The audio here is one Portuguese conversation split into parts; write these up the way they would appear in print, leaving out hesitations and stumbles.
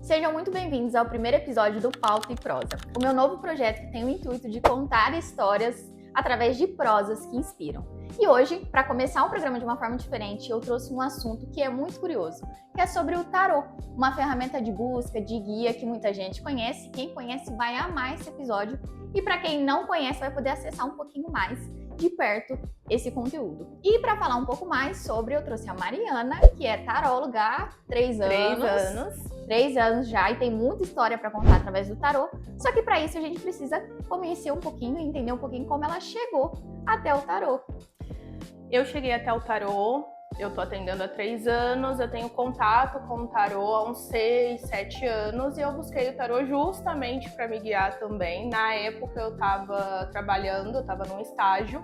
Sejam muito bem-vindos ao primeiro episódio do Pauta e Prosa, o meu novo projeto que tem o intuito de contar histórias através de prosas que inspiram. E hoje, para começar o programa de uma forma diferente, eu trouxe um assunto que é muito curioso, que é sobre o tarô, uma ferramenta de busca, de guia que muita gente conhece. Quem conhece vai amar esse episódio e para quem não conhece vai poder acessar um pouquinho mais de perto esse conteúdo. E para falar um pouco mais sobre, eu trouxe a Mariana, que é taróloga há 3 anos já, e tem muita história para contar através do tarô. Só que para isso a gente precisa conhecer um pouquinho, entender um pouquinho como ela chegou até o tarô. Eu cheguei até o tarô, eu tô atendendo há 3 anos, eu tenho contato com o tarô há uns 6, 7 anos, e eu busquei o tarô justamente para me guiar também. Na época eu tava trabalhando, eu tava num estágio,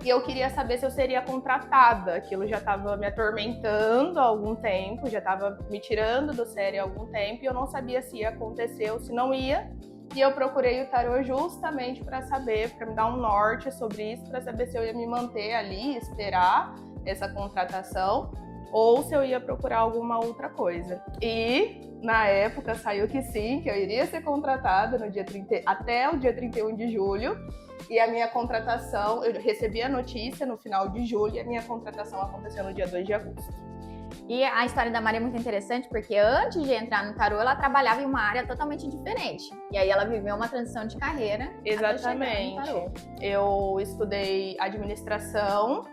e eu queria saber se eu seria contratada. Aquilo já estava me atormentando há algum tempo, já estava me tirando do sério há algum tempo, e eu não sabia se ia acontecer ou se não ia. E eu procurei o tarô justamente para saber, para me dar um norte sobre isso, para saber se eu ia me manter ali, esperar essa contratação, ou se eu ia procurar alguma outra coisa. E na época saiu que sim, que eu iria ser contratada no dia 30, até o dia 31 de julho. E a minha contratação, eu recebi a notícia no final de julho, e a minha contratação aconteceu no dia 2 de agosto. E a história da Maria é muito interessante, porque antes de entrar no tarô, ela trabalhava em uma área totalmente diferente. E aí ela viveu uma transição de carreira. Exatamente. Até chegar no tarô. Eu estudei administração,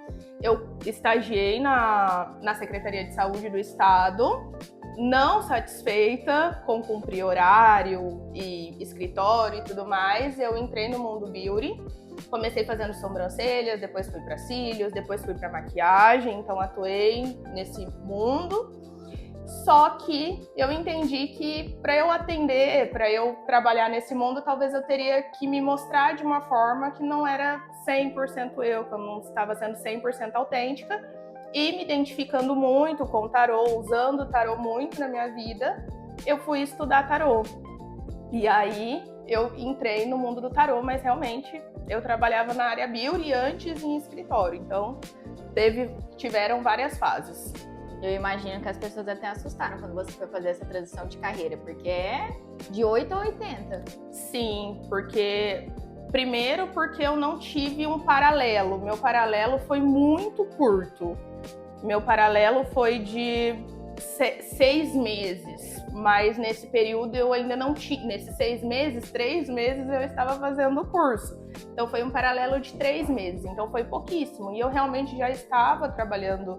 eu estagiei na Secretaria de Saúde do Estado. Não satisfeita com cumprir horário e escritório e tudo mais, eu entrei no mundo beauty. Comecei fazendo sobrancelhas, depois fui para cílios, depois fui para maquiagem, então atuei nesse mundo. Só que eu entendi que para eu atender, para eu trabalhar nesse mundo, talvez eu teria que me mostrar de uma forma que não era 100% eu, que eu não estava sendo 100% autêntica. E me identificando muito com o tarô, usando o tarô muito na minha vida, eu fui estudar tarô. E aí eu entrei no mundo do tarô, mas realmente eu trabalhava na área beauty antes em escritório. Então tiveram várias fases. Eu imagino que as pessoas até assustaram quando você foi fazer essa transição de carreira, porque é de 8 a 80. Sim, primeiro porque eu não tive um paralelo. Meu paralelo foi muito curto. Meu paralelo foi de 6 meses, mas nesse período eu ainda não tinha. Nesses 6 meses, 3 meses eu estava fazendo o curso. Então foi um paralelo de 3 meses, então foi pouquíssimo. E eu realmente já estava trabalhando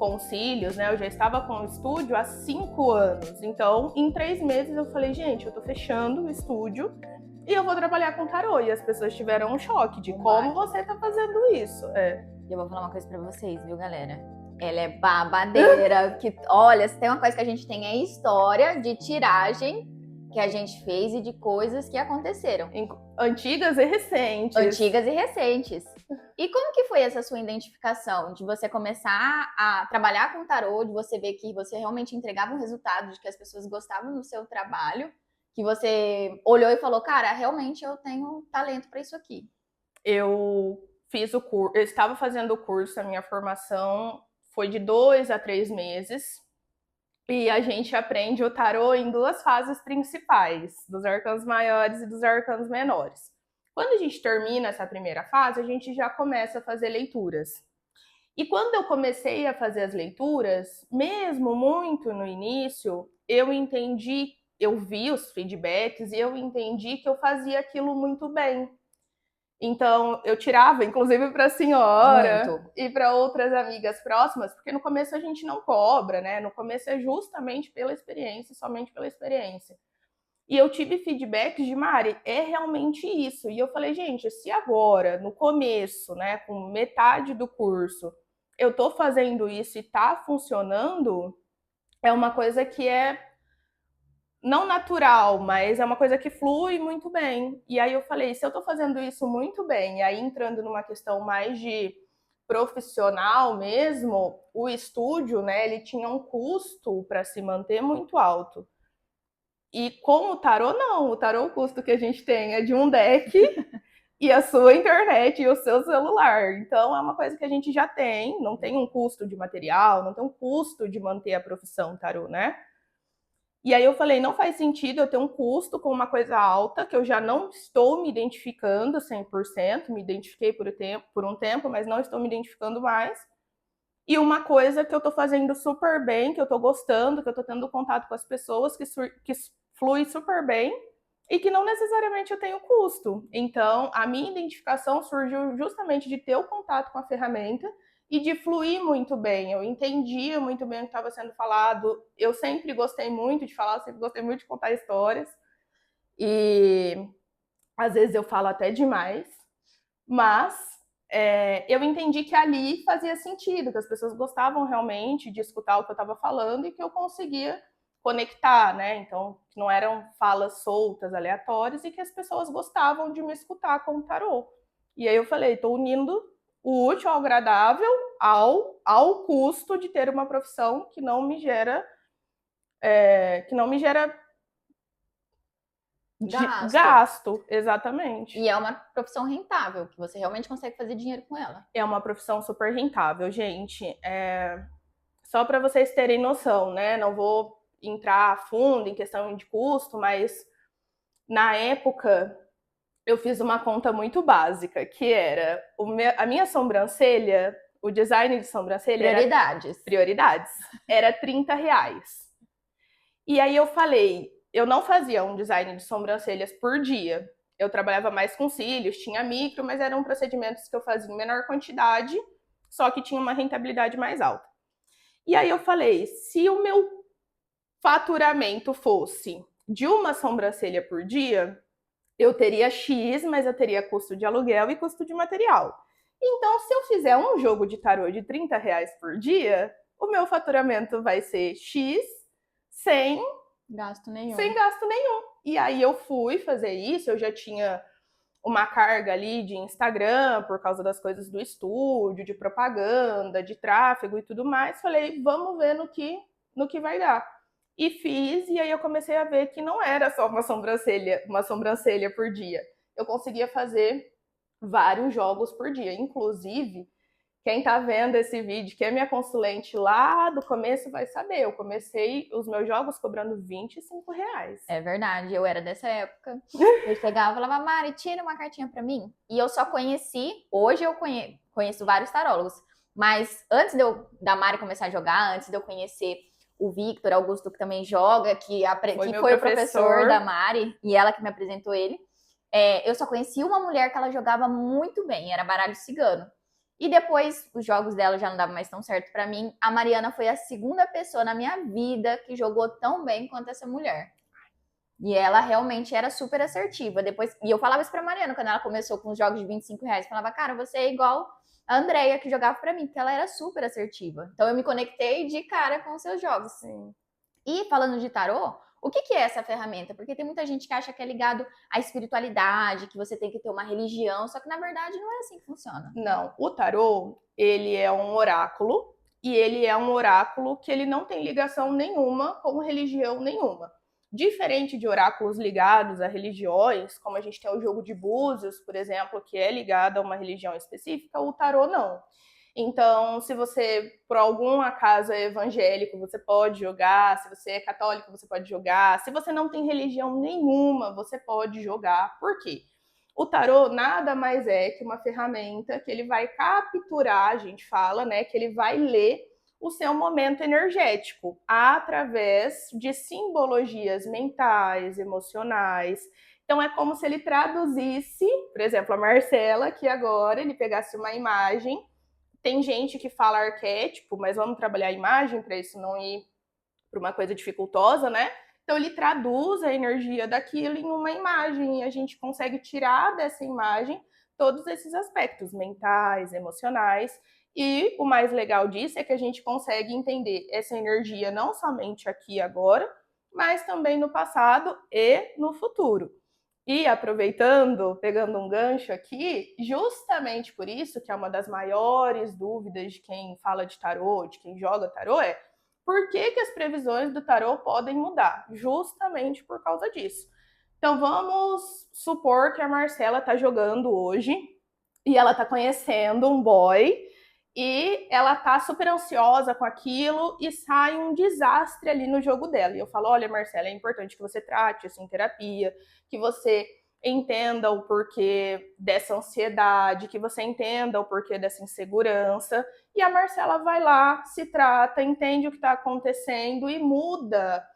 com cílios, né? Eu já estava com o estúdio há 5 anos. Então, em 3 meses eu falei, gente, eu tô fechando o estúdio e eu vou trabalhar com tarô. E as pessoas tiveram um choque de como você tá fazendo isso. Eu vou falar uma coisa pra vocês, viu, galera? Ela é babadeira, que, olha, se tem uma coisa que a gente tem é história de tiragem que a gente fez e de coisas que aconteceram. Antigas e recentes. E como que foi essa sua identificação? De você começar a trabalhar com tarô, de você ver que você realmente entregava um resultado, de que as pessoas gostavam do seu trabalho, que você olhou e falou, cara, realmente eu tenho talento para isso aqui. Eu fiz o curso, eu estava fazendo o curso, a minha formação foi de 2 a 3 meses, e a gente aprende o tarô em 2 fases principais, dos arcanos maiores e dos arcanos menores. Quando a gente termina essa primeira fase, a gente já começa a fazer leituras. E quando eu comecei a fazer as leituras, mesmo muito no início, eu vi os feedbacks e eu entendi que eu fazia aquilo muito bem. Então, eu tirava, inclusive para a senhora e para outras amigas próximas, porque no começo a gente não cobra, né? No começo é justamente pela experiência, somente pela experiência. E eu tive feedback de Mari, é realmente isso. E eu falei, gente, se agora, no começo, né, com metade do curso, eu tô fazendo isso e tá funcionando, é uma coisa que é não natural, mas é uma coisa que flui muito bem. E aí eu falei, se eu tô fazendo isso muito bem, e aí entrando numa questão mais de profissional mesmo, o estúdio, né, ele tinha um custo para se manter muito alto. E com o tarô, não. O tarô, o custo que a gente tem é de um deck e a sua internet e o seu celular. Então, é uma coisa que a gente já tem, não tem um custo de material, não tem um custo de manter a profissão tarô, né? E aí eu falei, não faz sentido eu ter um custo com uma coisa alta, que eu já não estou me identificando 100%, me identifiquei por um tempo, mas não estou me identificando mais. E uma coisa que eu estou fazendo super bem, que eu estou gostando, que eu estou tendo contato com as pessoas, que flui super bem, e que não necessariamente eu tenho custo. Então, a minha identificação surgiu justamente de ter o contato com a ferramenta e de fluir muito bem. Eu entendia muito bem o que estava sendo falado. Eu sempre gostei muito de falar, sempre gostei muito de contar histórias. E às vezes eu falo até demais, mas eu entendi que ali fazia sentido, que as pessoas gostavam realmente de escutar o que eu estava falando e que eu conseguia conectar, né? Então, não eram falas soltas, aleatórias, e que as pessoas gostavam de me escutar com o tarô. E aí eu falei, estou unindo o útil ao agradável ao custo de ter uma profissão que não me gera gasto, exatamente. E é uma profissão rentável, que você realmente consegue fazer dinheiro com ela. É uma profissão super rentável, gente. Só para vocês terem noção, né? Não vou entrar a fundo em questão de custo, mas na época eu fiz uma conta muito básica, que era a minha sobrancelha, o design de sobrancelha Prioridades. Era R$30. E aí eu falei, eu não fazia um design de sobrancelhas por dia. Eu trabalhava mais com cílios, tinha micro, mas eram procedimentos que eu fazia em menor quantidade, só que tinha uma rentabilidade mais alta. E aí eu falei, se o meu faturamento fosse de uma sobrancelha por dia, eu teria X, mas eu teria custo de aluguel e custo de material. Então, se eu fizer um jogo de tarô de R$30 por dia, o meu faturamento vai ser X sem gasto nenhum. E aí eu fui fazer isso, eu já tinha uma carga ali de Instagram, por causa das coisas do estúdio, de propaganda, de tráfego e tudo mais. Falei, vamos ver no que vai dar. E fiz, e aí eu comecei a ver que não era só uma sobrancelha por dia. Eu conseguia fazer vários jogos por dia. Inclusive, quem tá vendo esse vídeo, que é minha consulente lá do começo, vai saber. Eu comecei os meus jogos cobrando R$25. É verdade, eu era dessa época. Eu chegava e falava, Mari, tira uma cartinha pra mim. E eu só conheci, hoje eu conheço vários tarólogos, mas antes da Mari começar a jogar, antes de eu conhecer o Victor Augusto, que também joga, que foi o professor da Mari, e ela que me apresentou ele, eu só conheci uma mulher que ela jogava muito bem, era baralho cigano. E depois, os jogos dela já não davam mais tão certo pra mim. A Mariana foi a segunda pessoa na minha vida que jogou tão bem quanto essa mulher. E ela realmente era super assertiva. E eu falava isso pra Mariana quando ela começou com os jogos de R$25. Eu falava, cara, você é igual a Andrea que jogava pra mim, porque ela era super assertiva. Então eu me conectei de cara com os seus jogos. Sim. E falando de tarô, o que é essa ferramenta? Porque tem muita gente que acha que é ligado à espiritualidade, que você tem que ter uma religião, só que na verdade não é assim que funciona. Não, o tarô, ele é um oráculo, e ele é um oráculo que ele não tem ligação nenhuma com religião nenhuma. Diferente de oráculos ligados a religiões, como a gente tem o jogo de búzios, por exemplo, que é ligado a uma religião específica, o tarô não. Então, se você, por algum acaso, é evangélico, você pode jogar. Se você é católico, você pode jogar. Se você não tem religião nenhuma, você pode jogar. Por quê? O tarô nada mais é que uma ferramenta que ele vai capturar, a gente fala, né, que ele vai ler o seu momento energético através de simbologias mentais, emocionais. Então é como se ele traduzisse, por exemplo, a Marcela, que agora ele pegasse uma imagem. Tem gente que fala arquétipo, mas vamos trabalhar a imagem para isso não ir para uma coisa dificultosa, né? Então ele traduz a energia daquilo em uma imagem e a gente consegue tirar dessa imagem todos esses aspectos mentais, emocionais. E o mais legal disso é que a gente consegue entender essa energia não somente aqui e agora, mas também no passado e no futuro. E aproveitando, pegando um gancho aqui, justamente por isso, que é uma das maiores dúvidas de quem fala de tarô, de quem joga tarô, é por que as previsões do tarô podem mudar? Justamente por causa disso. Então vamos supor que a Marcela está jogando hoje e ela está conhecendo um boy e ela tá super ansiosa com aquilo e sai um desastre ali no jogo dela. E eu falo, olha, Marcela, é importante que você trate isso em terapia, que você entenda o porquê dessa ansiedade, que você entenda o porquê dessa insegurança. E a Marcela vai lá, se trata, entende o que está acontecendo e muda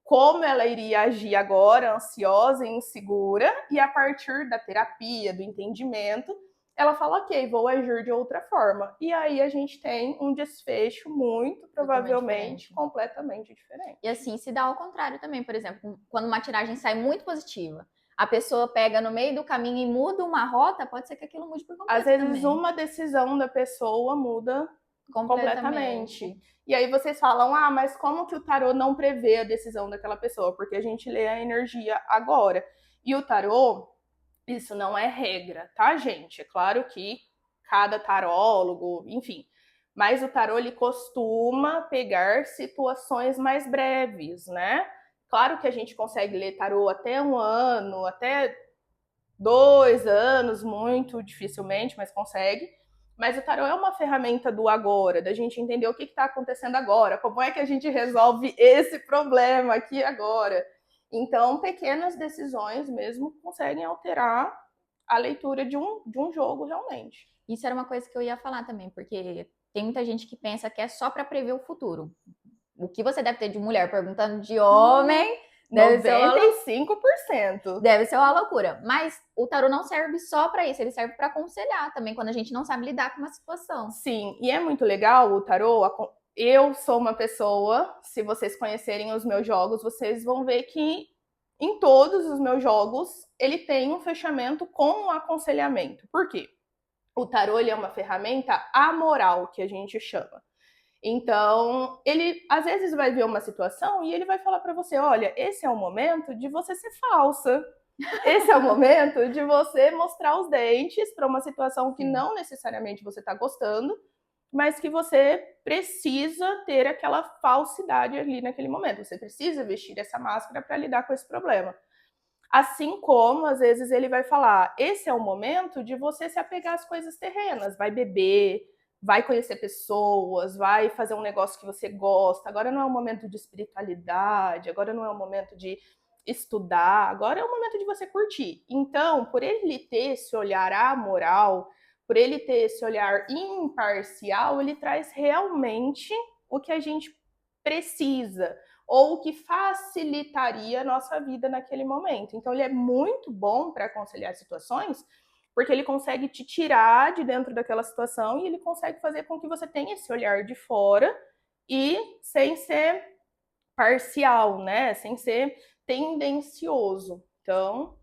como ela iria agir agora, ansiosa e insegura, e a partir da terapia, do entendimento, ela fala, ok, vou agir de outra forma. E aí a gente tem um desfecho muito provavelmente completamente diferente. E assim, se dá ao contrário também, por exemplo, quando uma tiragem sai muito positiva, a pessoa pega no meio do caminho e muda uma rota, pode ser que aquilo mude por completo. Às vezes também. uma decisão da pessoa muda completamente. E aí vocês falam, ah, mas como que o tarô não prevê a decisão daquela pessoa? Porque a gente lê a energia agora. E o tarô, isso não é regra, tá, gente? É claro que cada tarólogo, enfim. Mas o tarô, ele costuma pegar situações mais breves, né? Claro que a gente consegue ler tarô até 1 ano, até 2 anos, muito dificilmente, mas consegue. Mas o tarô é uma ferramenta do agora, da gente entender o que está acontecendo agora, como é que a gente resolve esse problema aqui agora. Então, pequenas decisões mesmo conseguem alterar a leitura de um jogo realmente. Isso era uma coisa que eu ia falar também, porque tem muita gente que pensa que é só para prever o futuro. O que você deve ter de mulher perguntando de homem... Deve 95%. Deve ser uma loucura. Mas o tarô não serve só para isso, ele serve para aconselhar também, quando a gente não sabe lidar com uma situação. Sim, e é muito legal o tarô. Eu sou uma pessoa, se vocês conhecerem os meus jogos, vocês vão ver que em todos os meus jogos ele tem um fechamento com um aconselhamento. Por quê? O tarô, ele é uma ferramenta amoral, que a gente chama. Então, ele às vezes vai ver uma situação e ele vai falar para você, olha, esse é o momento de você ser falsa. Esse é o momento de você mostrar os dentes para uma situação que não necessariamente você está gostando, mas que você precisa ter aquela falsidade ali naquele momento. Você precisa vestir essa máscara para lidar com esse problema. Assim como, às vezes, ele vai falar, esse é o momento de você se apegar às coisas terrenas, vai beber, vai conhecer pessoas, vai fazer um negócio que você gosta. Agora não é um momento de espiritualidade, agora não é um momento de estudar, agora é o momento de você curtir. Então, por ele ter esse olhar amoral, por ele ter esse olhar imparcial, ele traz realmente o que a gente precisa, ou o que facilitaria a nossa vida naquele momento. Então, ele é muito bom para aconselhar situações, porque ele consegue te tirar de dentro daquela situação e ele consegue fazer com que você tenha esse olhar de fora e sem ser parcial, né? Sem ser tendencioso. Então,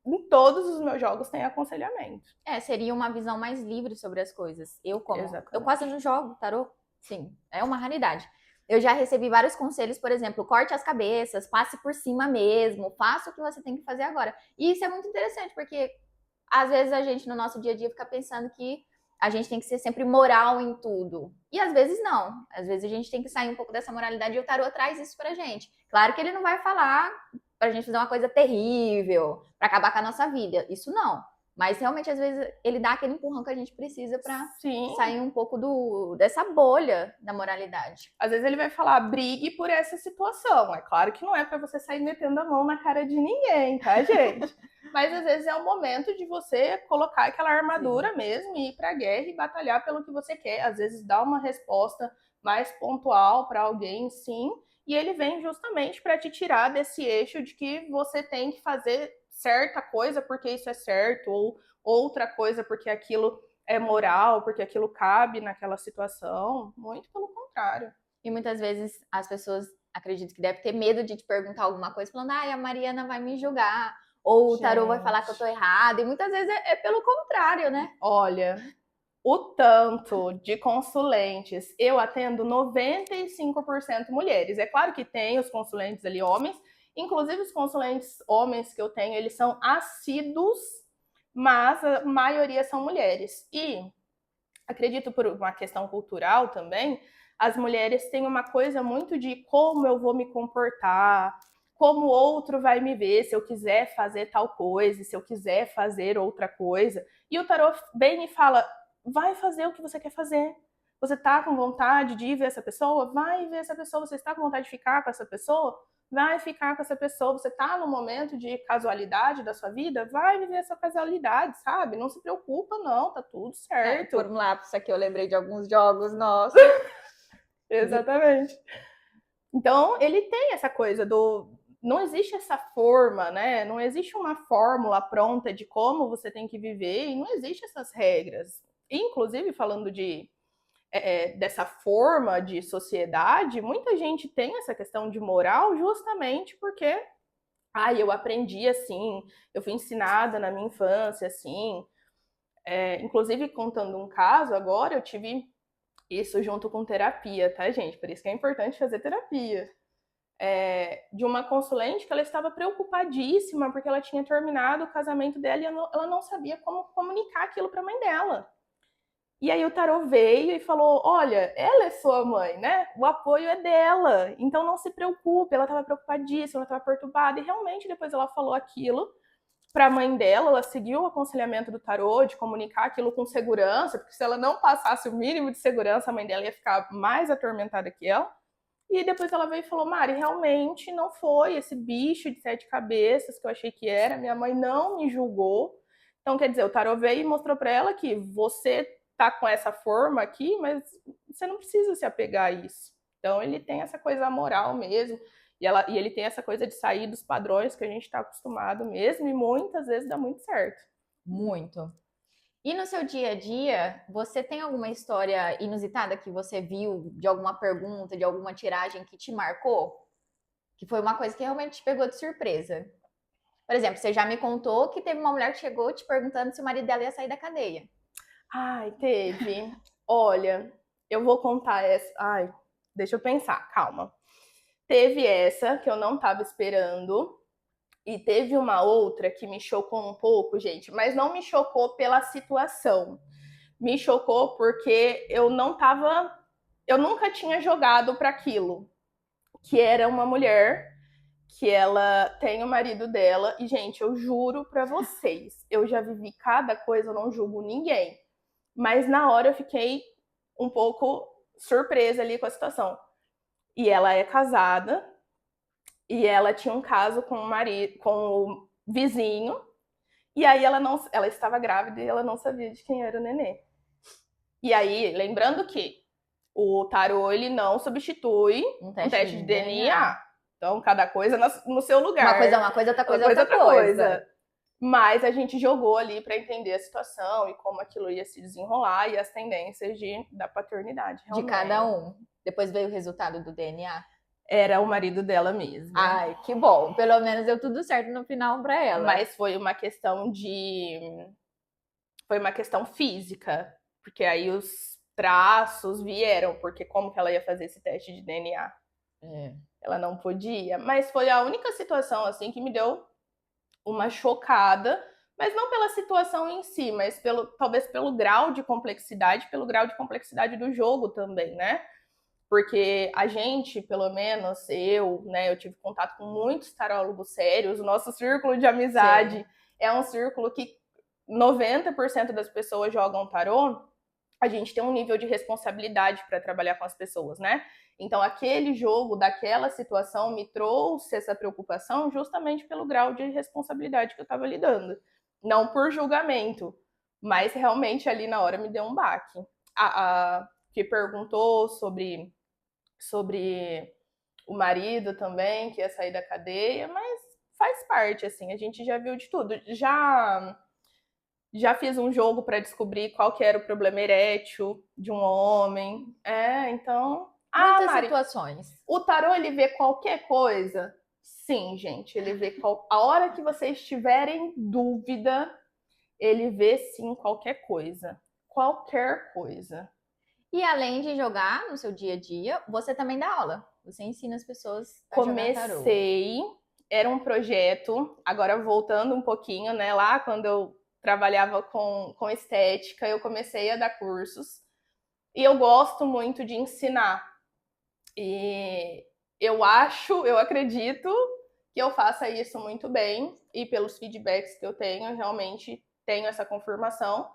em todos os meus jogos tem aconselhamento. Seria uma visão mais livre sobre as coisas. Eu quase não jogo tarô. Sim, é uma raridade. Eu já recebi vários conselhos, por exemplo, corte as cabeças, passe por cima mesmo, faça o que você tem que fazer agora. E isso é muito interessante, porque às vezes a gente no nosso dia a dia fica pensando que a gente tem que ser sempre moral em tudo. E às vezes não. Às vezes a gente tem que sair um pouco dessa moralidade e o tarô traz isso pra gente. Claro que ele não vai falar pra gente fazer uma coisa terrível, pra acabar com a nossa vida. Isso não. Mas realmente, às vezes, ele dá aquele empurrão que a gente precisa pra sair um pouco dessa bolha da moralidade. Às vezes ele vai falar, brigue por essa situação. É claro que não é pra você sair metendo a mão na cara de ninguém, tá, gente? Mas às vezes é o momento de você colocar aquela armadura mesmo e ir pra guerra e batalhar pelo que você quer. Às vezes dá uma resposta mais pontual pra alguém, sim. E ele vem justamente pra te tirar desse eixo de que você tem que fazer certa coisa porque isso é certo, ou outra coisa porque aquilo é moral, porque aquilo cabe naquela situação. Muito pelo contrário. E muitas vezes as pessoas acreditam que devem ter medo de te perguntar alguma coisa, falando, a Mariana vai me julgar, ou o tarô vai falar que eu tô errada, e muitas vezes é pelo contrário, né? Olha, o tanto de consulentes, eu atendo 95% mulheres. É claro que tem os consulentes ali homens, inclusive os consulentes homens que eu tenho, eles são assíduos, mas a maioria são mulheres. E acredito por uma questão cultural também, as mulheres têm uma coisa muito de como eu vou me comportar, como o outro vai me ver se eu quiser fazer tal coisa, se eu quiser fazer outra coisa. E o tarô vem e fala, vai fazer o que você quer fazer. Você tá com vontade de ir ver essa pessoa? Vai ver essa pessoa. Você está com vontade de ficar com essa pessoa? Vai ficar com essa pessoa. Você tá no momento de casualidade da sua vida? Vai viver essa casualidade, sabe? Não se preocupa, não, tá tudo certo. Por um lápis aqui eu lembrei de alguns jogos nossos. Exatamente. Então, ele tem essa coisa do... Não existe essa forma, né? Não existe uma fórmula pronta de como você tem que viver e não existe essas regras. Inclusive, falando dessa forma de sociedade, muita gente tem essa questão de moral justamente porque eu aprendi assim, eu fui ensinada na minha infância assim. Inclusive, contando um caso agora, eu tive isso junto com terapia, tá, gente? Por isso que é importante fazer terapia. De uma consulente que ela estava preocupadíssima porque ela tinha terminado o casamento dela e ela não sabia como comunicar aquilo para a mãe dela. E aí o tarô veio e falou, olha, ela é sua mãe, né? O apoio é dela, então não se preocupe. Ela estava preocupadíssima, ela estava perturbada e realmente depois ela falou aquilo para a mãe dela, ela seguiu o aconselhamento do tarô de comunicar aquilo com segurança, porque se ela não passasse o mínimo de segurança, a mãe dela ia ficar mais atormentada que ela. E depois ela veio e falou, Mari, realmente não foi esse bicho de 7 cabeças que eu achei que era, minha mãe não me julgou. Então, quer dizer, o tarô veio e mostrou para ela que você tá com essa forma aqui, mas você não precisa se apegar a isso. Então, ele tem essa coisa moral mesmo, e ele tem essa coisa de sair dos padrões que a gente está acostumado mesmo, e muitas vezes dá muito certo. Muito. E no seu dia a dia, você tem alguma história inusitada que você viu, de alguma pergunta, de alguma tiragem que te marcou? Que foi uma coisa que realmente te pegou de surpresa? Por exemplo, você já me contou que teve uma mulher que chegou te perguntando se o marido dela ia sair da cadeia. Ai, teve. Olha, eu vou contar essa. Ai, deixa eu pensar, calma. Teve essa que eu não estava esperando. E teve uma outra que me chocou um pouco, gente, mas não me chocou pela situação. Me chocou porque eu nunca tinha jogado para aquilo, que era uma mulher que ela tem o marido dela e gente, eu juro para vocês, eu já vivi cada coisa, eu não julgo ninguém, mas na hora eu fiquei um pouco surpresa ali com a situação. E ela é casada e ela tinha um caso com o marido, com o vizinho. E aí ela estava grávida e ela não sabia de quem era o nenê. E aí, lembrando que o tarô ele não substitui um teste de DNA. Então, cada coisa no seu lugar. Uma coisa é uma coisa, outra coisa é outra coisa. Mas a gente jogou ali para entender a situação e como aquilo ia se desenrolar e as tendências da paternidade. Realmente. De cada um. Depois veio o resultado do DNA. Era o marido dela mesmo. Ai, que bom. Pelo menos deu tudo certo no final para ela. Mas foi uma questão física, porque aí os traços vieram, porque como que ela ia fazer esse teste de DNA? Ela não podia. Mas foi a única situação assim que me deu uma chocada, mas não pela situação em si, mas talvez pelo grau de complexidade do jogo também, né? Porque a gente, pelo menos eu, né, eu tive contato com muitos tarólogos sérios, o nosso círculo de amizade Sim. é um círculo que 90% das pessoas jogam tarô, a gente tem um nível de responsabilidade para trabalhar com as pessoas, né? Então, aquele jogo, daquela situação, me trouxe essa preocupação justamente pelo grau de responsabilidade que eu estava lidando. Não por julgamento, mas realmente ali na hora me deu um baque. A que perguntou sobre o marido também, que ia sair da cadeia, mas faz parte, assim, a gente já viu de tudo. Já fiz um jogo para descobrir qual que era o problema erétil de um homem. Então... Muitas situações. O tarô, ele vê qualquer coisa? Sim, gente, ele vê a hora que vocês estiverem em dúvida, ele vê sim qualquer coisa. Qualquer coisa. E além de jogar no seu dia a dia, você também dá aula. Você ensina as pessoas a jogar tarô. Comecei, era um projeto, agora voltando um pouquinho, né? Lá quando eu trabalhava com estética, eu comecei a dar cursos. E eu gosto muito de ensinar. E eu acredito que eu faça isso muito bem. E pelos feedbacks que eu tenho, realmente tenho essa confirmação.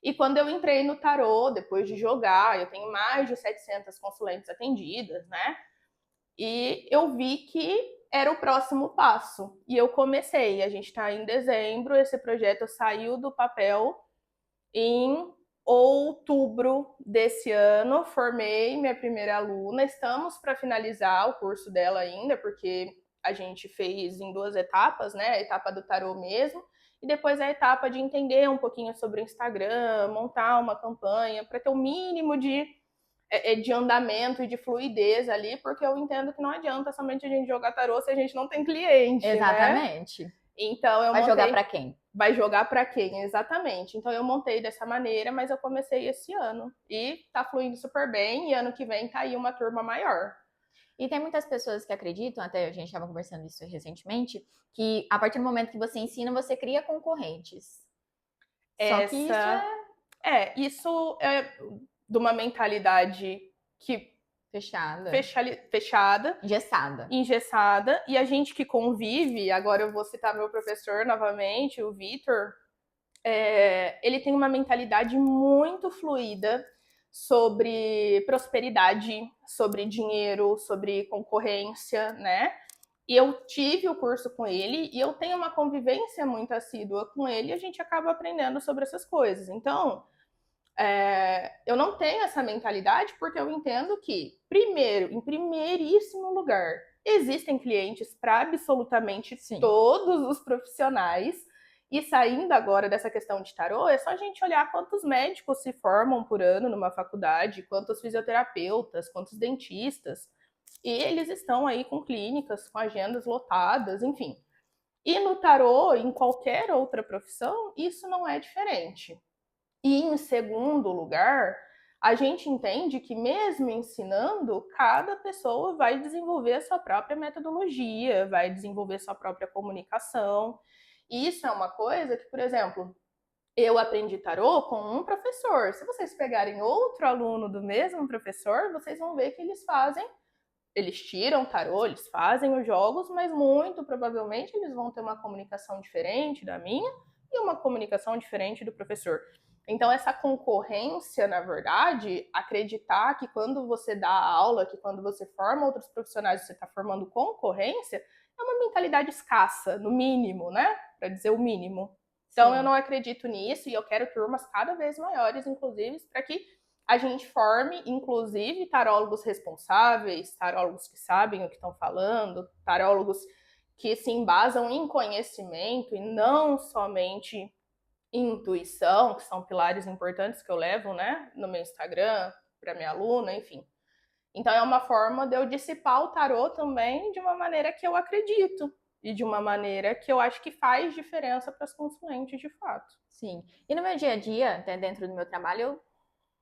E quando eu entrei no tarô, depois de jogar, eu tenho mais de 700 consulentes atendidas, né? E eu vi que era o próximo passo. E eu comecei, a gente está em dezembro, esse projeto saiu do papel em outubro desse ano, formei minha primeira aluna, estamos para finalizar o curso dela ainda, porque a gente fez em 2 etapas, né? A etapa do tarô mesmo, e depois a etapa de entender um pouquinho sobre o Instagram, montar uma campanha, para ter o mínimo de andamento e de fluidez ali, porque eu entendo que não adianta somente a gente jogar tarô se a gente não tem cliente, né? Exatamente. Então eu Vai jogar montei. para quem? Vai jogar para quem? Exatamente. Então eu montei dessa maneira, mas eu comecei esse ano e tá fluindo super bem. E ano que vem tá aí uma turma maior. E tem muitas pessoas que acreditam, até a gente estava conversando isso recentemente, que a partir do momento que você ensina, você cria concorrentes. Só que Isso é de uma mentalidade que fechada, fechada, engessada. engessada, e a gente que convive, agora eu vou citar meu professor novamente, o Vitor, ele tem uma mentalidade muito fluida sobre prosperidade, sobre dinheiro, sobre concorrência, né? E eu tive o curso com ele e eu tenho uma convivência muito assídua com ele e a gente acaba aprendendo sobre essas coisas. Então, eu não tenho essa mentalidade porque eu entendo que, primeiro, em primeiríssimo lugar, existem clientes para absolutamente todos os profissionais. E saindo agora dessa questão de tarô, é só a gente olhar quantos médicos se formam por ano numa faculdade, quantos fisioterapeutas, quantos dentistas. E eles estão aí com clínicas, com agendas lotadas, enfim. E no tarô, em qualquer outra profissão, isso não é diferente. E em segundo lugar, a gente entende que mesmo ensinando, cada pessoa vai desenvolver a sua própria metodologia, vai desenvolver sua própria comunicação. E isso é uma coisa que, por exemplo, eu aprendi tarô com um professor. Se vocês pegarem outro aluno do mesmo professor, vocês vão ver que eles tiram tarô, eles fazem os jogos, mas muito provavelmente eles vão ter uma comunicação diferente da minha e uma comunicação diferente do professor. Então, essa concorrência, na verdade, acreditar que quando você dá aula, que quando você forma outros profissionais, você está formando concorrência, é uma mentalidade escassa, no mínimo, né? Para dizer o mínimo. Então, eu não acredito nisso e eu quero turmas cada vez maiores, inclusive, para que a gente forme, inclusive, tarólogos responsáveis, tarólogos que sabem o que estão falando, tarólogos que se embasam em conhecimento e não somente intuição, que são pilares importantes que eu levo, né, no meu Instagram, para minha aluna, enfim. Então é uma forma de eu dissipar o tarô também de uma maneira que eu acredito e de uma maneira que eu acho que faz diferença para as consulentes de fato. Sim. E no meu dia a dia, até dentro do meu trabalho, eu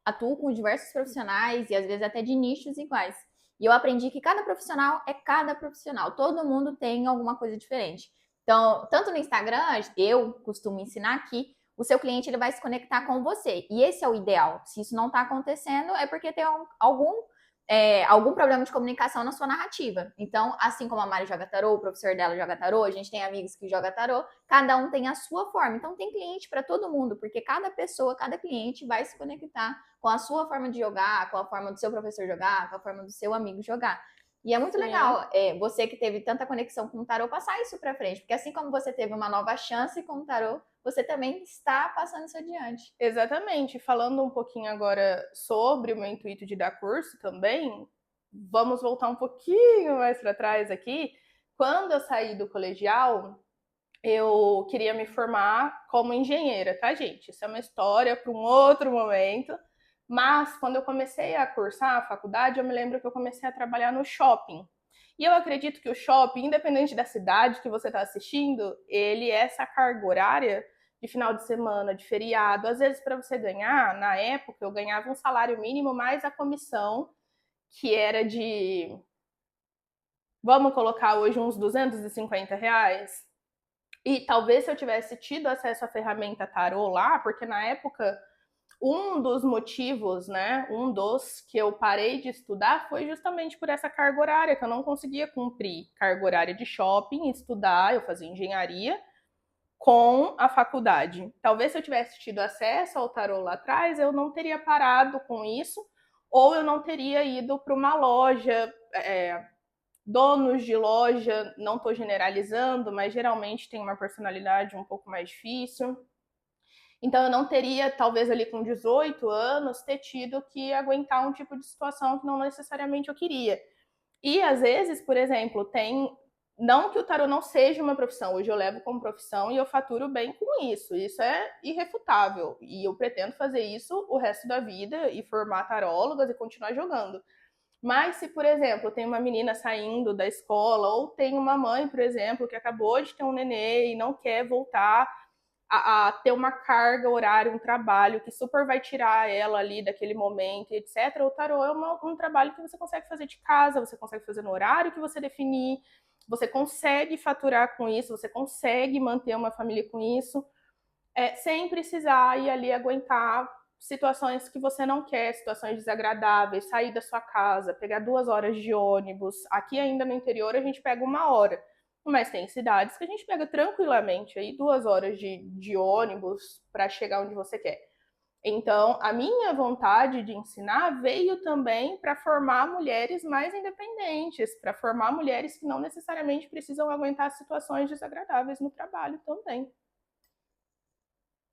atuo com diversos profissionais e às vezes até de nichos iguais. E eu aprendi que cada profissional é cada profissional. Todo mundo tem alguma coisa diferente. Então, tanto no Instagram, eu costumo ensinar que o seu cliente ele vai se conectar com você. E esse é o ideal. Se isso não está acontecendo, é porque tem algum problema de comunicação na sua narrativa. Então, assim como a Mari joga tarô, o professor dela joga tarô, a gente tem amigos que jogam tarô, cada um tem a sua forma. Então, tem cliente para todo mundo, porque cada pessoa, cada cliente vai se conectar com a sua forma de jogar, com a forma do seu professor jogar, com a forma do seu amigo jogar. E é muito legal você que teve tanta conexão com o tarô passar isso para frente, porque assim como você teve uma nova chance com o tarô, você também está passando isso adiante. Exatamente. Falando um pouquinho agora sobre o meu intuito de dar curso também, vamos voltar um pouquinho mais para trás aqui. Quando eu saí do colegial, eu queria me formar como engenheira, tá, gente? Isso é uma história para um outro momento. Mas quando eu comecei a cursar a faculdade, eu me lembro que eu comecei a trabalhar no shopping. E eu acredito que o shopping, independente da cidade que você está assistindo, ele é essa carga horária de final de semana, de feriado. Às vezes, para você ganhar, na época, eu ganhava um salário mínimo mais a comissão, que era de, vamos colocar hoje, uns R$ 250. E talvez se eu tivesse tido acesso à ferramenta tarô lá, porque na época um dos motivos, né, um dos que eu parei de estudar foi justamente por essa carga horária, que eu não conseguia cumprir carga horária de shopping, estudar, eu fazia engenharia, com a faculdade. Talvez se eu tivesse tido acesso ao tarô lá atrás, eu não teria parado com isso, ou eu não teria ido para uma loja, donos de loja, não estou generalizando, mas geralmente tem uma personalidade um pouco mais difícil. Então eu não teria, talvez ali com 18 anos, ter tido que aguentar um tipo de situação que não necessariamente eu queria. E às vezes, por exemplo, tem. Não que o tarô não seja uma profissão, hoje eu levo como profissão e eu faturo bem com isso. Isso é irrefutável. E eu pretendo fazer isso o resto da vida e formar tarólogas e continuar jogando. Mas se, por exemplo, tem uma menina saindo da escola, ou tem uma mãe, por exemplo, que acabou de ter um nenê e não quer voltar a ter uma carga horária, um trabalho que super vai tirar ela ali daquele momento, etc. O tarô é um trabalho que você consegue fazer de casa, você consegue fazer no horário que você definir, você consegue faturar com isso, você consegue manter uma família com isso, sem precisar ir ali aguentar situações que você não quer, situações desagradáveis, sair da sua casa, pegar 2 horas de ônibus. Aqui ainda no interior a gente pega 1 hora. Mas tem cidades que a gente pega tranquilamente aí 2 horas de ônibus para chegar onde você quer. Então, a minha vontade de ensinar veio também para formar mulheres mais independentes, para formar mulheres que não necessariamente precisam aguentar situações desagradáveis no trabalho também.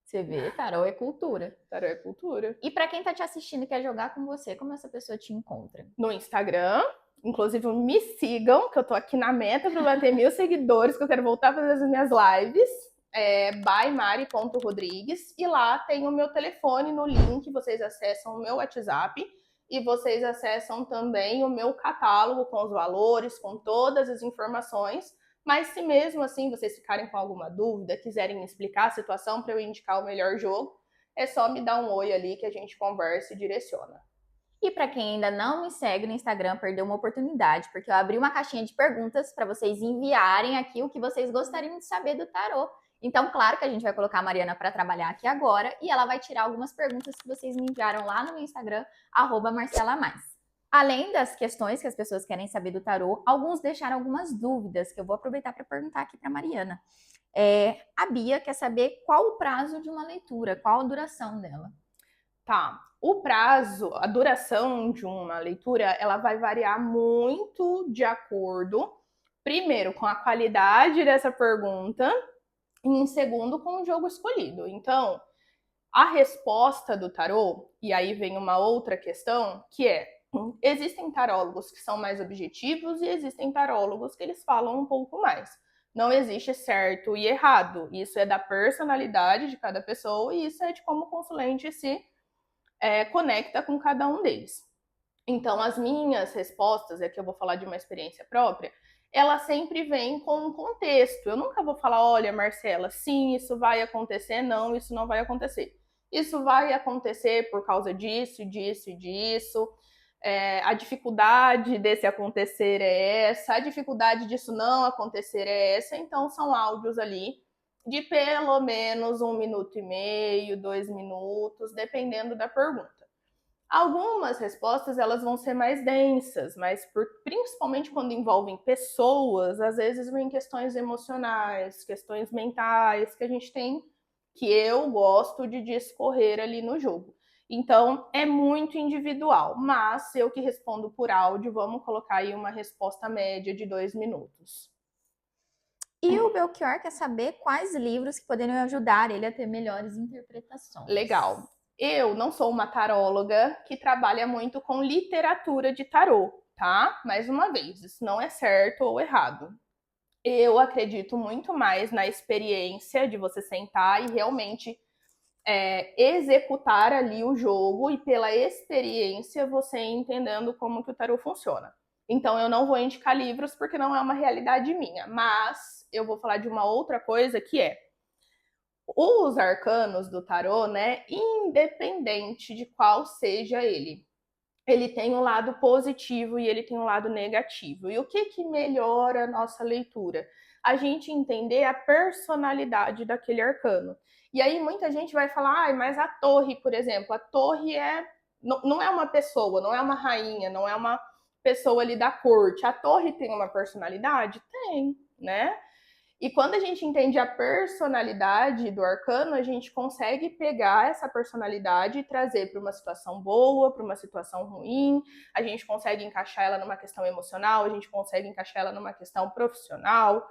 Você vê, tarô é cultura. Tarô é cultura. E para quem tá te assistindo e quer jogar com você, como essa pessoa te encontra? No Instagram, inclusive me sigam, que eu tô aqui na meta para bater 1.000 seguidores, que eu quero voltar a fazer as minhas lives. Bymari.rodrigues, e lá tem o meu telefone no link, vocês acessam o meu WhatsApp e vocês acessam também o meu catálogo com os valores, com todas as informações. Mas se mesmo assim vocês ficarem com alguma dúvida, quiserem me explicar a situação para eu indicar o melhor jogo, é só me dar um oi ali que a gente conversa e direciona. E para quem ainda não me segue no Instagram, perdeu uma oportunidade, porque eu abri uma caixinha de perguntas para vocês enviarem aqui o que vocês gostariam de saber do tarô. Então, claro que a gente vai colocar a Mariana para trabalhar aqui agora e ela vai tirar algumas perguntas que vocês me enviaram lá no meu Instagram, @marcelamais. Além das questões que as pessoas querem saber do tarô, alguns deixaram algumas dúvidas que eu vou aproveitar para perguntar aqui para Mariana. A Bia quer saber qual o prazo de uma leitura, qual a duração dela. Tá. O prazo, a duração de uma leitura, ela vai variar muito de acordo, primeiro, com a qualidade dessa pergunta, e em segundo, com o jogo escolhido. Então, a resposta do tarô, e aí vem uma outra questão, que existem tarólogos que são mais objetivos e existem tarólogos que eles falam um pouco mais. Não existe certo e errado. Isso é da personalidade de cada pessoa e isso é de como o consulente se conecta com cada um deles. Então, as minhas respostas, que eu vou falar de uma experiência própria, ela sempre vem com um contexto. Eu nunca vou falar, olha, Marcela, sim, isso vai acontecer, não, isso não vai acontecer. Isso vai acontecer por causa disso, disso e disso. A dificuldade desse acontecer é essa, a dificuldade disso não acontecer é essa. Então, são áudios ali de pelo menos 1,5 minutos, 2 minutos, dependendo da pergunta. Algumas respostas elas vão ser mais densas, mas principalmente quando envolvem pessoas, às vezes vem questões emocionais, questões mentais que a gente tem, que eu gosto de discorrer ali no jogo. Então, é muito individual, mas eu que respondo por áudio, vamos colocar aí uma resposta média de 2 minutos. E o Belchior quer saber quais livros que poderiam ajudar ele a ter melhores interpretações. Legal. Eu não sou uma taróloga que trabalha muito com literatura de tarô, tá? Mais uma vez, isso não é certo ou errado. Eu acredito muito mais na experiência de você sentar e realmente executar ali o jogo e pela experiência você entendendo como que o tarô funciona. Então eu não vou indicar livros porque não é uma realidade minha, mas eu vou falar de uma outra coisa que os arcanos do tarô, né, independente de qual seja ele tem um lado positivo e ele tem um lado negativo. E o que melhora a nossa leitura? A gente entender a personalidade daquele arcano. E aí muita gente vai falar, mas a torre, por exemplo, a torre não é uma pessoa, não é uma rainha, não é uma pessoa ali da corte. A torre tem uma personalidade? Tem, né? E quando a gente entende a personalidade do arcano, a gente consegue pegar essa personalidade e trazer para uma situação boa, para uma situação ruim, a gente consegue encaixar ela numa questão emocional, a gente consegue encaixar ela numa questão profissional,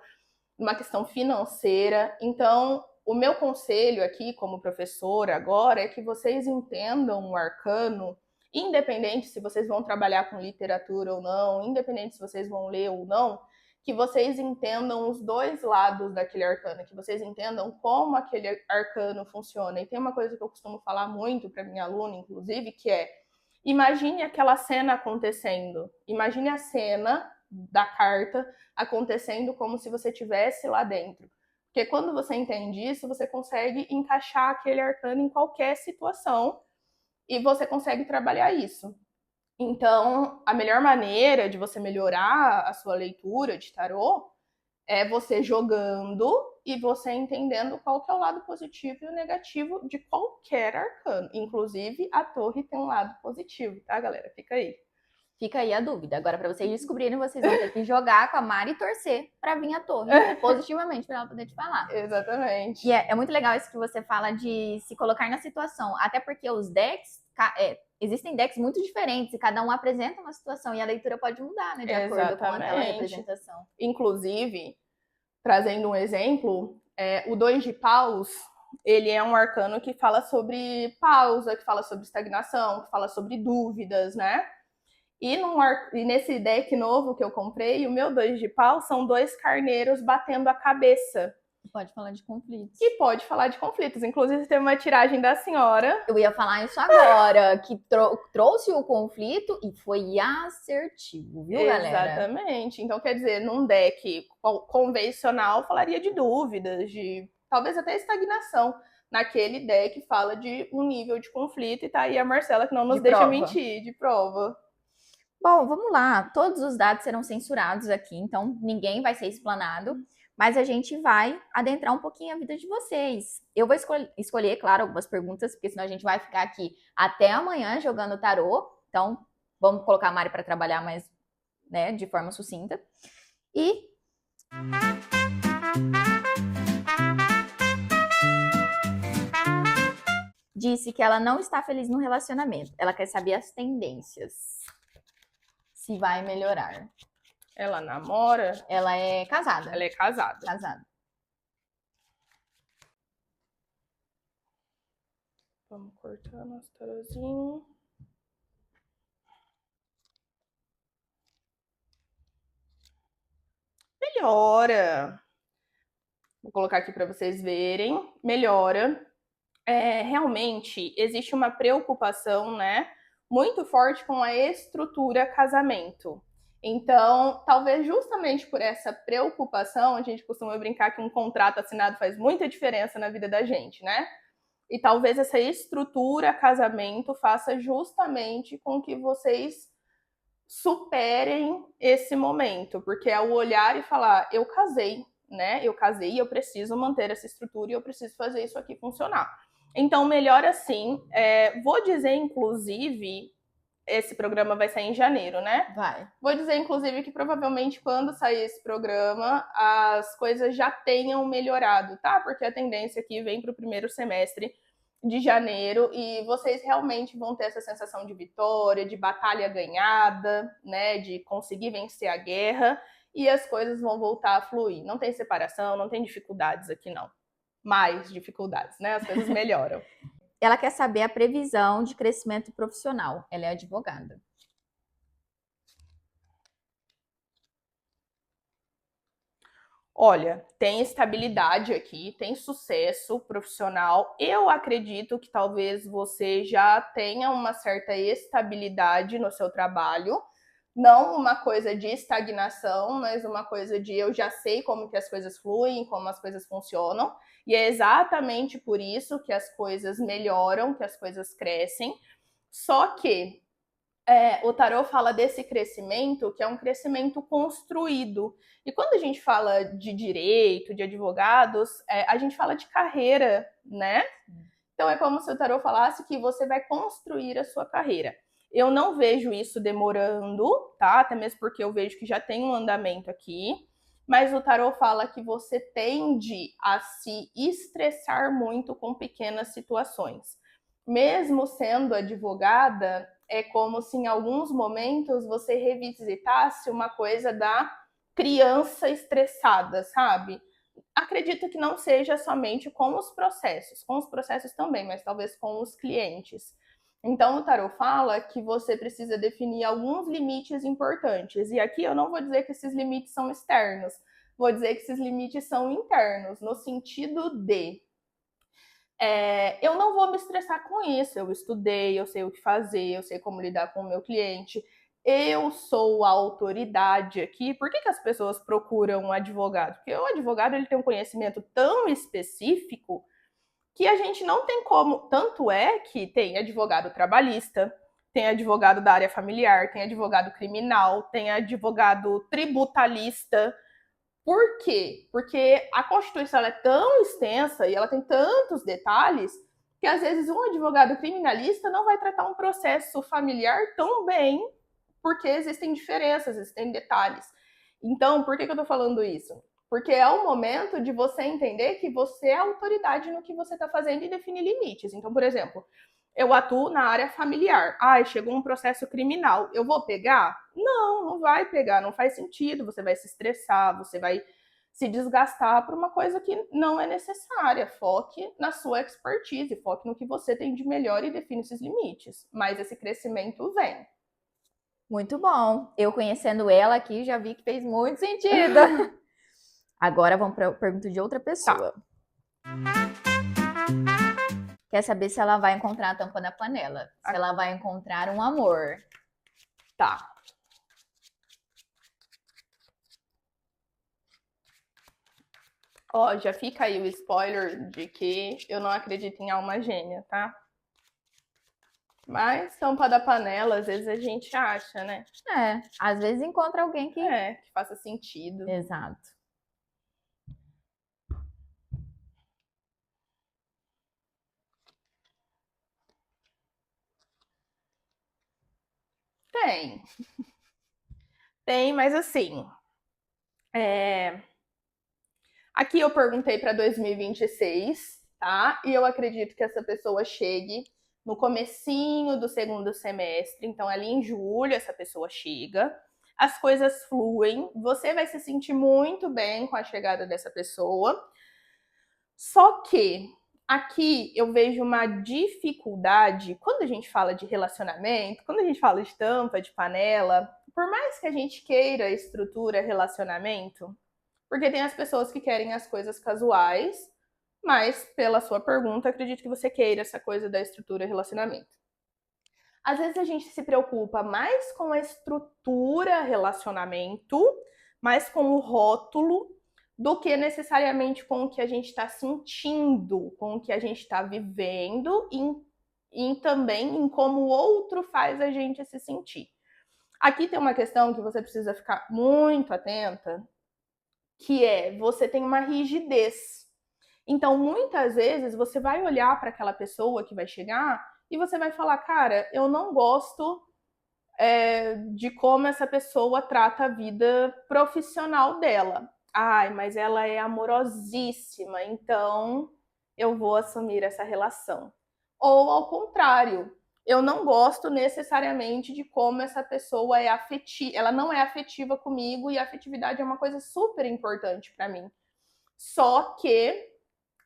numa questão financeira. Então, o meu conselho aqui, como professora agora, é que vocês entendam o arcano, independente se vocês vão trabalhar com literatura ou não, independente se vocês vão ler ou não, que vocês entendam os dois lados daquele arcano, que vocês entendam como aquele arcano funciona. E tem uma coisa que eu costumo falar muito para minha aluna, inclusive, que é: imagine aquela cena acontecendo. Imagine a cena da carta acontecendo como se você estivesse lá dentro. Porque quando você entende isso, você consegue encaixar aquele arcano em qualquer situação e você consegue trabalhar isso. Então, a melhor maneira de você melhorar a sua leitura de tarô é você jogando e você entendendo qual que é o lado positivo e o negativo de qualquer arcano. Inclusive, a torre tem um lado positivo, tá, galera? Fica aí. Fica aí a dúvida. Agora, para vocês descobrirem, vocês vão ter que jogar com a Mari e torcer para vir a torre positivamente, para ela poder te falar. Exatamente. E é muito legal isso que você fala de se colocar na situação. Até porque os decks, existem decks muito diferentes e cada um apresenta uma situação e a leitura pode mudar, né? De acordo com aquela representação. Inclusive, trazendo um exemplo, o 2 de paus, ele é um arcano que fala sobre pausa, que fala sobre estagnação, que fala sobre dúvidas, né? E nesse deck novo que eu comprei, o meu 2 de pau são 2 carneiros batendo a cabeça. Pode falar de conflitos. E pode falar de conflitos. Inclusive, teve uma tiragem da senhora. Eu ia falar isso agora, que trouxe o conflito e foi assertivo, viu, galera? Exatamente. Então, quer dizer, num deck convencional, falaria de dúvidas, de talvez até estagnação. Naquele deck fala de um nível de conflito e tá aí a Marcela que não nos deixa mentir, de prova. Bom, vamos lá. Todos os dados serão censurados aqui, então ninguém vai ser explanado, mas a gente vai adentrar um pouquinho a vida de vocês. Eu vou escolher, claro, algumas perguntas, porque senão a gente vai ficar aqui até amanhã jogando tarô. Então, vamos colocar a Mari para trabalhar mais, né, de forma sucinta. E disse que ela não está feliz no relacionamento. Ela quer saber as tendências. Se vai melhorar. Ela namora? Ela é casada. Ela é casada. Casada. Vamos cortar nosso tarozinho. Melhora. Vou colocar aqui para vocês verem. Melhora. Realmente existe uma preocupação, né, muito forte com a estrutura casamento. Então, talvez justamente por essa preocupação, a gente costuma brincar que um contrato assinado faz muita diferença na vida da gente, né? E talvez essa estrutura casamento faça justamente com que vocês superem esse momento, porque é o olhar e falar: eu casei, né? Eu casei e eu preciso manter essa estrutura e eu preciso fazer isso aqui funcionar. Então, melhor assim. Vou dizer, inclusive, esse programa vai sair em janeiro, né? Vai. Vou dizer, inclusive, que provavelmente quando sair esse programa, as coisas já tenham melhorado, tá? Porque a tendência aqui vem para o primeiro semestre de janeiro e vocês realmente vão ter essa sensação de vitória, de batalha ganhada, né? De conseguir vencer a guerra e as coisas vão voltar a fluir. Não tem separação, não tem dificuldades aqui, não. Mais dificuldades, né? As coisas melhoram. Ela quer saber a previsão de crescimento profissional. Ela é advogada. Olha, tem estabilidade aqui, tem sucesso profissional. Eu acredito que talvez você já tenha uma certa estabilidade no seu trabalho. Não uma coisa de estagnação, mas uma coisa de eu já sei como que as coisas fluem, como as coisas funcionam. E é exatamente por isso que as coisas melhoram, que as coisas crescem. Só que o tarô fala desse crescimento, que é um crescimento construído. E quando a gente fala de direito, de advogados, a gente fala de carreira, né? Então é como se o tarô falasse que você vai construir a sua carreira. Eu não vejo isso demorando, tá? Até mesmo porque eu vejo que já tem um andamento aqui. mas o tarô fala que você tende a se estressar muito com pequenas situações. Mesmo sendo advogada, é como se em alguns momentos você revisitasse uma coisa da criança estressada, sabe? Acredito que não seja somente com os processos também, mas talvez com os clientes. Então, o tarot fala que você precisa definir alguns limites importantes. E aqui eu não vou dizer que esses limites são externos, vou dizer que esses limites são internos, no sentido de eu não vou me estressar com isso. Eu estudei, eu sei o que fazer, eu sei como lidar com o meu cliente. Eu sou a autoridade aqui. Por que as pessoas procuram um advogado? Porque o advogado ele tem um conhecimento tão específico que a gente não tem como. Tanto é que tem advogado trabalhista, tem advogado da área familiar, tem advogado criminal, tem advogado tributalista. Por quê? Porque a Constituição ela é tão extensa e ela tem tantos detalhes que às vezes um advogado criminalista não vai tratar um processo familiar tão bem, porque existem diferenças, existem detalhes. Então, por que eu tô falando isso? Porque é o momento de você entender que você é autoridade no que você está fazendo e definir limites. Então, por exemplo, eu atuo na área familiar. Ai, chegou um processo criminal. Eu vou pegar? Não, não vai pegar, não faz sentido. Você vai se estressar, você vai se desgastar por uma coisa que não é necessária. Foque na sua expertise, foque no que você tem de melhor e define esses limites. Mas esse crescimento vem. Muito bom. Eu conhecendo ela aqui já vi que fez muito sentido. Agora vamos para a pergunta de outra pessoa. Tá. Quer saber se ela vai encontrar a tampa da panela? Se ela vai encontrar um amor. Tá. Ó, já fica aí o spoiler de que eu não acredito em alma gêmea, tá? Mas tampa da panela, às vezes a gente acha, né? Às vezes encontra alguém que... Que faça sentido. Exato. Tem. Tem, mas assim... Aqui eu perguntei para 2026, tá? E eu acredito que essa pessoa chegue no comecinho do segundo semestre. Então, ali em julho, essa pessoa chega. As coisas fluem. Você vai se sentir muito bem com a chegada dessa pessoa. Só que aqui eu vejo uma dificuldade. Quando a gente fala de relacionamento, quando a gente fala de tampa, de panela, por mais que a gente queira estrutura relacionamento, porque tem as pessoas que querem as coisas casuais, mas pela sua pergunta, acredito que você queira essa coisa da estrutura relacionamento. Às vezes a gente se preocupa mais com a estrutura relacionamento, mais com o rótulo, do que necessariamente com o que a gente está sentindo, com o que a gente está vivendo e também em como o outro faz a gente se sentir. Aqui tem uma questão que você precisa ficar muito atenta, que é você tem uma rigidez. Então, muitas vezes você vai olhar para aquela pessoa que vai chegar e você vai falar, cara, eu não gosto de como essa pessoa trata a vida profissional dela. Ai, mas ela é amorosíssima, então eu vou assumir essa relação. Ou ao contrário, eu não gosto necessariamente de como essa pessoa é afetiva, ela não é afetiva comigo e a afetividade é uma coisa super importante para mim. Só que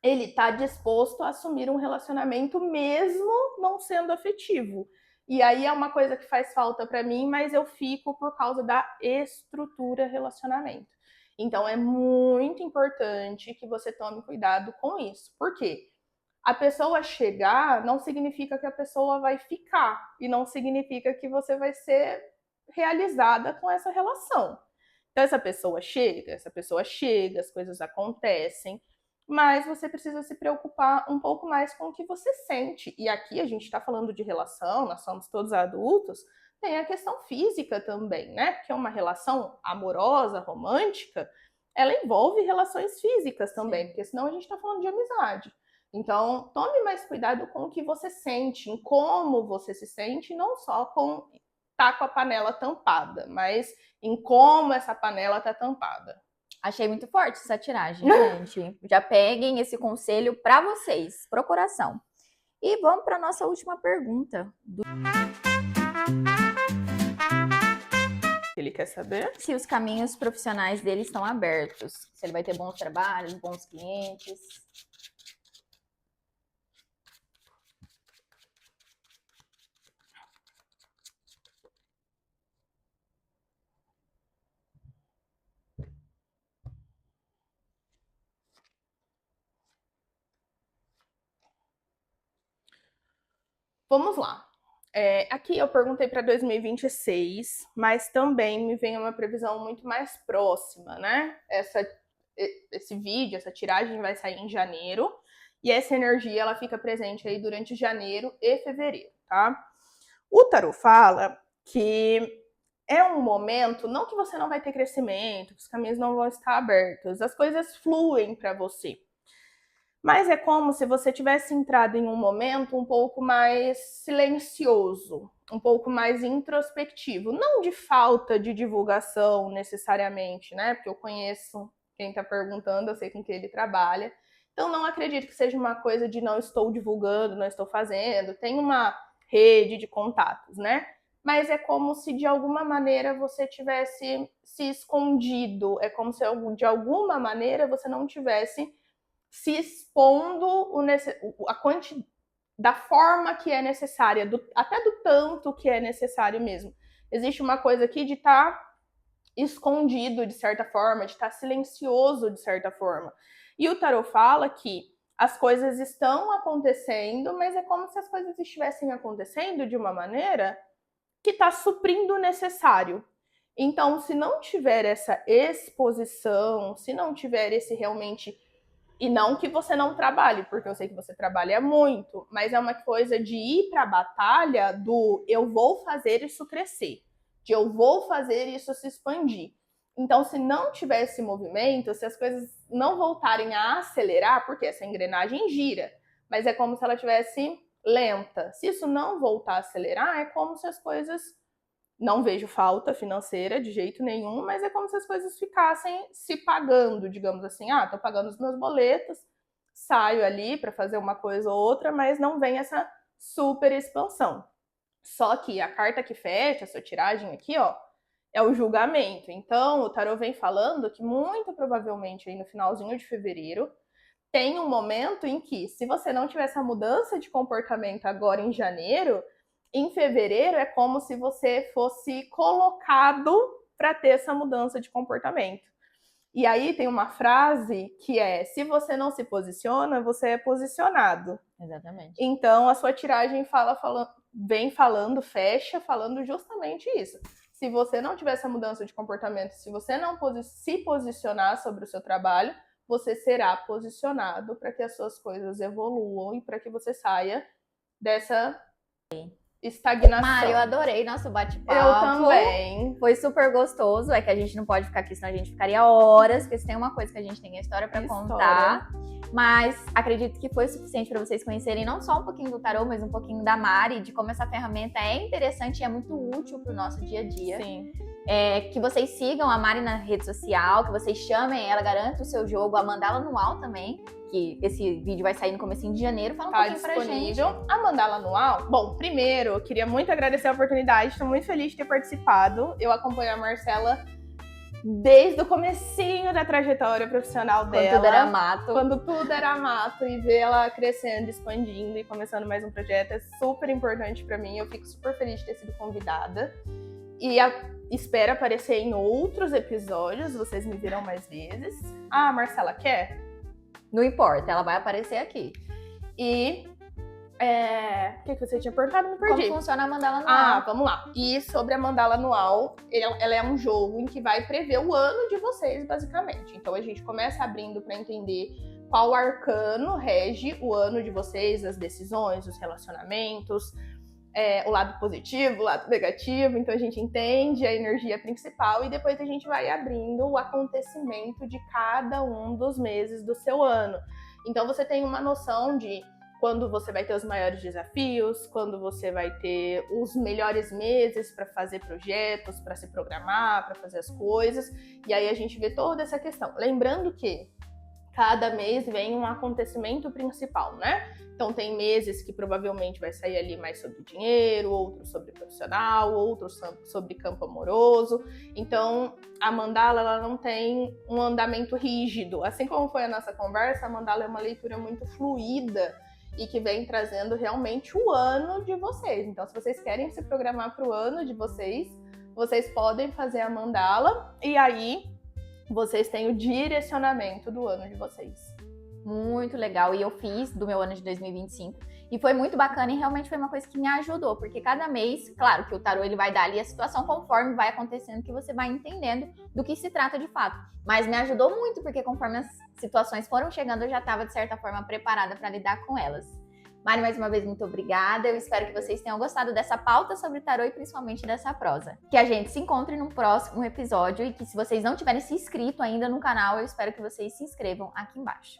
ele está disposto a assumir um relacionamento mesmo não sendo afetivo. E aí é uma coisa que faz falta para mim, mas eu fico por causa da estrutura relacionamento. Então é muito importante que você tome cuidado com isso. Por quê? A pessoa chegar não significa que a pessoa vai ficar e não significa que você vai ser realizada com essa relação. Então essa pessoa chega, as coisas acontecem, mas você precisa se preocupar um pouco mais com o que você sente. E aqui a gente está falando de relação, nós somos todos adultos, tem a questão física também, né? Porque uma relação amorosa, romântica, ela envolve relações físicas também, porque senão a gente está falando de amizade. Então, tome mais cuidado com o que você sente, em como você se sente, não só com tá com a panela tampada, mas em como essa panela tá tampada. Achei muito forte essa tiragem, gente. Já peguem esse conselho para vocês, pro coração. E vamos para nossa última pergunta. Ele quer saber se os caminhos profissionais dele estão abertos, se ele vai ter bons trabalhos, bons clientes. Vamos lá. Aqui eu perguntei para 2026, mas também me vem uma previsão muito mais próxima, né? Esse vídeo, essa tiragem vai sair em janeiro, e essa energia ela fica presente aí durante janeiro e fevereiro, tá? O tarot fala que é um momento, não que você não vai ter crescimento, que os caminhos não vão estar abertos, as coisas fluem para você. Mas é como se você tivesse entrado em um momento um pouco mais silencioso, um pouco mais introspectivo. Não de falta de divulgação necessariamente, né? Porque eu conheço quem está perguntando, eu sei com quem ele trabalha. Então não acredito que seja uma coisa de não estou divulgando, não estou fazendo. Tem uma rede de contatos, né? Mas é como se de alguma maneira você tivesse se escondido. É como se de alguma maneira você não tivesse se expondo da forma que é necessária, até do tanto que é necessário mesmo. Existe uma coisa aqui de estar escondido de certa forma, de estar silencioso de certa forma. E o tarot fala que as coisas estão acontecendo, mas é como se as coisas estivessem acontecendo de uma maneira que está suprindo o necessário. Então, se não tiver essa exposição, se não tiver esse realmente... E não que você não trabalhe, porque eu sei que você trabalha muito, mas é uma coisa de ir para a batalha do eu vou fazer isso crescer, de eu vou fazer isso se expandir. Então, se não tiver esse movimento, se as coisas não voltarem a acelerar, porque essa engrenagem gira, mas é como se ela tivesse lenta. Se isso não voltar a acelerar, é como se as coisas... Não vejo falta financeira de jeito nenhum, mas é como se as coisas ficassem se pagando, digamos assim. Tô pagando os meus boletos, saio ali para fazer uma coisa ou outra, mas não vem essa super expansão. Só que a carta que fecha essa tiragem aqui, ó, é o julgamento. Então, o tarot vem falando que muito provavelmente aí no finalzinho de fevereiro tem um momento em que, se você não tiver essa mudança de comportamento agora em janeiro, em fevereiro é como se você fosse colocado para ter essa mudança de comportamento. E aí tem uma frase que é: se você não se posiciona, você é posicionado. Exatamente. Então a sua tiragem fecha falando justamente isso. Se você não tiver essa mudança de comportamento, se você não se posicionar sobre o seu trabalho, você será posicionado para que as suas coisas evoluam e para que você saia dessa estagnação. Mari, eu adorei nosso bate-papo. Eu também. Foi super gostoso. É que a gente não pode ficar aqui, senão a gente ficaria horas, porque se tem uma coisa que a gente tem a história pra contar. Mas acredito que foi suficiente para vocês conhecerem não só um pouquinho do tarô, mas um pouquinho da Mari, de como essa ferramenta é interessante e é muito útil pro nosso dia a dia. Sim. Que vocês sigam a Mari na rede social, que vocês chamem ela, garantam o seu jogo, a mandala anual também, que esse vídeo vai sair no comecinho de janeiro. Fala um pouquinho pra gente. A mandala anual, bom, primeiro, eu queria muito agradecer a oportunidade, estou muito feliz de ter participado. Eu acompanho a Marcela desde o comecinho da trajetória profissional dela. Quando tudo era mato. E ver ela crescendo, expandindo e começando mais um projeto é super importante pra mim. Eu fico super feliz de ter sido convidada. E espero aparecer em outros episódios, vocês me viram mais vezes. A Marcela quer? Não importa, ela vai aparecer aqui. E o que você tinha perguntado? Me perdi. Como funciona a mandala anual? Vamos lá. E sobre a mandala anual, ela é um jogo em que vai prever o ano de vocês, basicamente. Então a gente começa abrindo para entender qual arcano rege o ano de vocês, as decisões, os relacionamentos, o lado positivo, o lado negativo. Então a gente entende a energia principal e depois a gente vai abrindo o acontecimento de cada um dos meses do seu ano. Então você tem uma noção de quando você vai ter os maiores desafios, quando você vai ter os melhores meses para fazer projetos, para se programar, para fazer as coisas. E aí a gente vê toda essa questão. Lembrando que cada mês vem um acontecimento principal, né? Então tem meses que provavelmente vai sair ali mais sobre dinheiro, outros sobre profissional, outros sobre campo amoroso. Então a mandala ela não tem um andamento rígido. Assim como foi a nossa conversa, a mandala é uma leitura muito fluida e que vem trazendo realmente o ano de vocês. Então se vocês querem se programar para o ano de vocês, vocês podem fazer a mandala e aí vocês têm o direcionamento do ano de vocês. Muito legal, e eu fiz do meu ano de 2025 e foi muito bacana e realmente foi uma coisa que me ajudou, porque cada mês, claro que o tarô ele vai dar ali a situação conforme vai acontecendo, que você vai entendendo do que se trata de fato, mas me ajudou muito porque conforme as situações foram chegando eu já estava de certa forma preparada para lidar com elas. Mari, mais uma vez, muito obrigada. Eu espero que vocês tenham gostado dessa pauta sobre tarô e principalmente dessa prosa. Que a gente se encontre no próximo episódio e que se vocês não tiverem se inscrito ainda no canal, eu espero que vocês se inscrevam aqui embaixo.